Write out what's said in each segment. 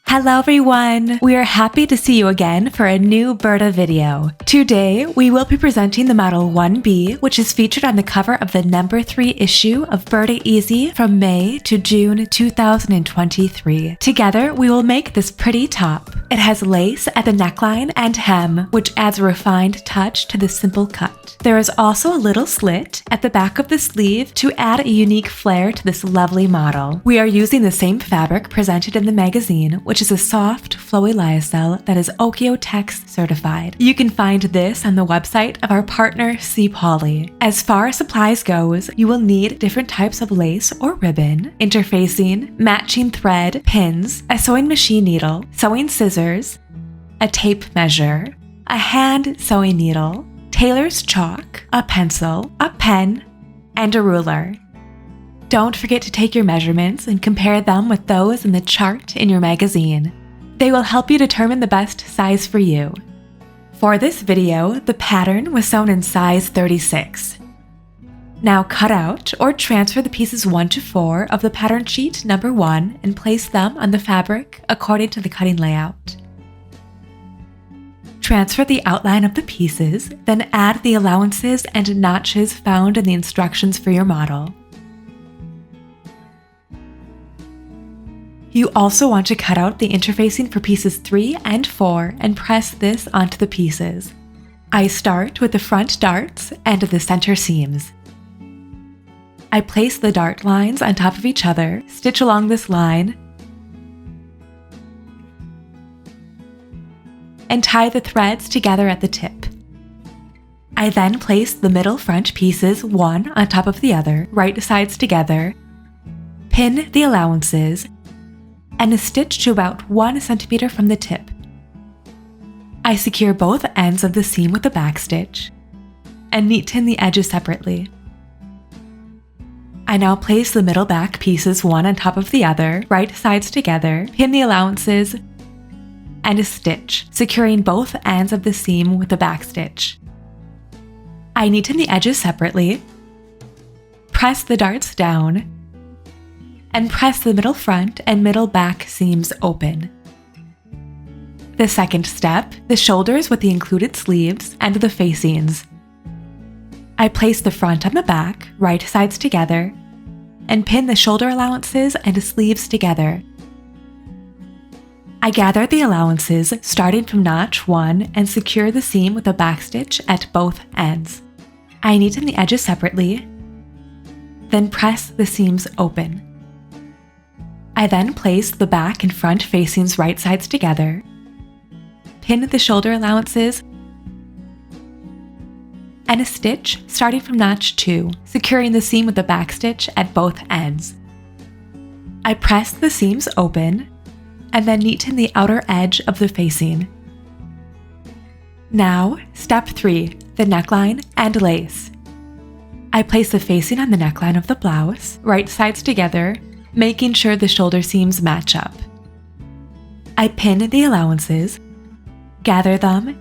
Hello everyone! We are happy to see you again for a new Burda video. Today, we will be presenting the model 1B, which is featured on the cover of the number 3 issue of Burda Easy from May to June 2023. Together, we will make this pretty top. It has lace at the neckline and hem, which adds a refined touch to the simple cut. There is also a little slit at the back of the sleeve to add a unique flair to this lovely model. We are using the same fabric presented in the magazine, which is a soft, flowy lyocell that is Okio-Tex certified. You can find this on the website of our partner C. Poly. As far as supplies goes, you will need different types of lace or ribbon, interfacing, matching thread, pins, a sewing machine needle, sewing scissors, a tape measure, a hand sewing needle, tailor's chalk, a pencil, a pen, and a ruler. Don't forget to take your measurements and compare them with those in the chart in your magazine. They will help you determine the best size for you. For this video, the pattern was sewn in size 36. Now cut out or transfer the pieces 1 to 4 of the pattern sheet number 1 and place them on the fabric according to the cutting layout. Transfer the outline of the pieces, then add the allowances and notches found in the instructions for your model. You also want to cut out the interfacing for pieces 3 and 4 and press this onto the pieces. I start with the front darts and the center seams. I place the dart lines on top of each other, stitch along this line, and tie the threads together at the tip. I then place the middle front pieces one on top of the other, right sides together, pin the allowances, and stitch to about 1 centimeter from the tip. I secure both ends of the seam with a backstitch and neaten the edges separately. I now place the middle back pieces one on top of the other, right sides together, pin the allowances, and stitch, securing both ends of the seam with a backstitch. I neaten the edges separately, press the darts down, and press the middle front and middle back seams open. The second step, the shoulders with the included sleeves and the facings. I place the front on the back, right sides together, and pin the shoulder allowances and sleeves together. I gather the allowances starting from notch 1 and secure the seam with a backstitch at both ends. I neaten the edges separately, then press the seams open. I then place the back and front facings right sides together, pin the shoulder allowances, and stitch starting from notch 2, securing the seam with a backstitch at both ends. I press the seams open and then neaten the outer edge of the facing. Now, step 3, the neckline and lace. I place the facing on the neckline of the blouse, right sides together, making sure the shoulder seams match up. I pin the allowances, gather them,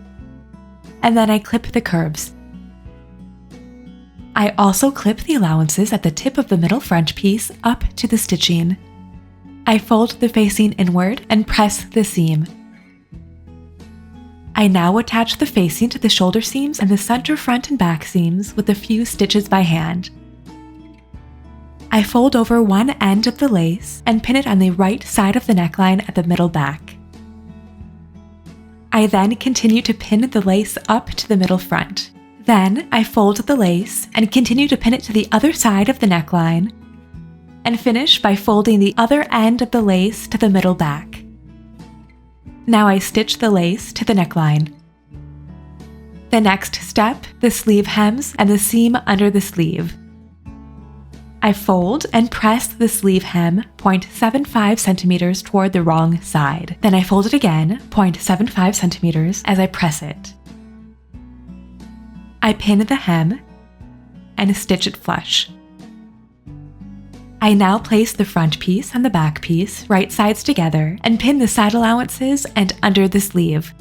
and then I clip the curves. I also clip the allowances at the tip of the middle front piece up to the stitching. I fold the facing inward and press the seam. I now attach the facing to the shoulder seams and the center front and back seams with a few stitches by hand. I fold over one end of the lace and pin it on the right side of the neckline at the middle back. I then continue to pin the lace up to the middle front. Then I fold the lace and continue to pin it to the other side of the neckline and finish by folding the other end of the lace to the middle back. Now I stitch the lace to the neckline. The next step, the sleeve hems and the seam under the sleeve. I fold and press the sleeve hem 0.75 centimeters toward the wrong side. Then I fold it again 0.75 centimeters as I press it. I pin the hem and stitch it flush. I now place the front piece and the back piece right sides together and pin the side allowances and under the sleeve.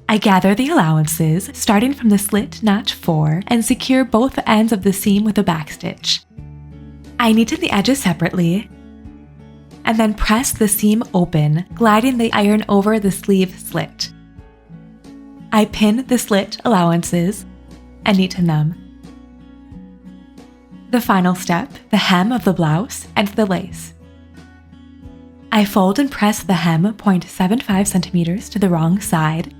I gather the allowances, starting from the slit notch 4, and secure both ends of the seam with a backstitch. I neaten the edges separately, and then press the seam open, gliding the iron over the sleeve slit. I pin the slit allowances and neaten them. The final step, the hem of the blouse and the lace. I fold and press the hem 0.75 centimeters to the wrong side.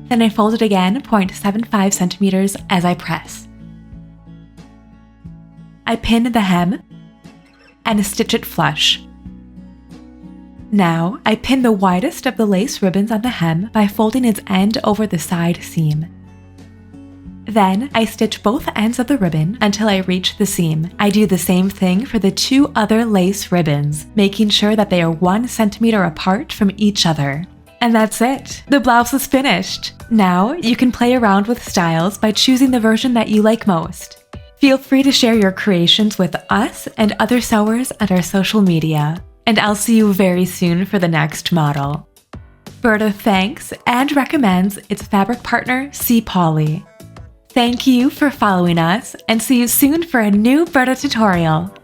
Then I fold it again 0.75 centimeters as I press. I pin the hem and stitch it flush. Now, I pin the widest of the lace ribbons on the hem by folding its end over the side seam. Then, I stitch both ends of the ribbon until I reach the seam. I do the same thing for the 2 other lace ribbons, making sure that they are 1 centimeter apart from each other. And that's it! The blouse is finished! Now, you can play around with styles by choosing the version that you like most. Feel free to share your creations with us and other sewers on our social media. And I'll see you very soon for the next model. Burda thanks and recommends its fabric partner, C. Poly. Thank you for following us, and see you soon for a new Burda tutorial.